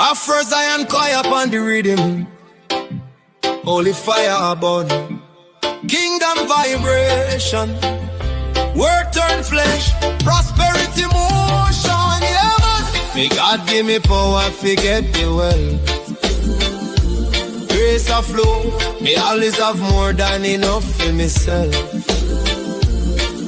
Afro Zion choir upon the rhythm. Holy fire burn. Kingdom vibration. Word turn flesh. Prosperity motion. Yeah, man. May God give me power, forget the wealth. Grace a flow. Me always have more than enough for myself.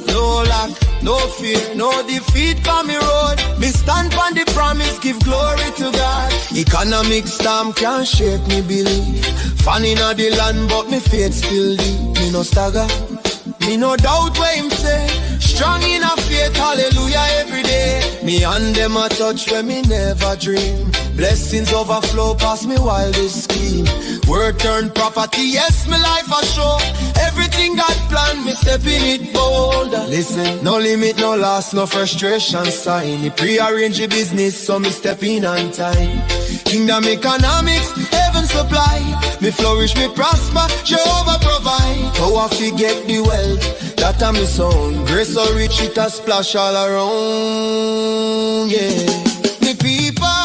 No lack, no fear, no defeat on me road. Me stand on the promise, give glory to God. Economic storm can't shake me belief. Fan inna the land, but me faith still deep. Me no stagger, me no doubt what him say. Strong in a faith, hallelujah every day. Me and them a touch when me never dream. Blessings overflow past me wildest scheme. Word turn property, yes, me life a show. Everything God planned, me step in it bold. Listen, no limit, no loss, no frustration sign. Me prearrange the business, so me step in on time. Kingdom economics, heaven supply. Me flourish, me prosper, Jehovah provide. How I forget the wealth, that a me sound. Grace so rich, it a splash all around, yeah. Me people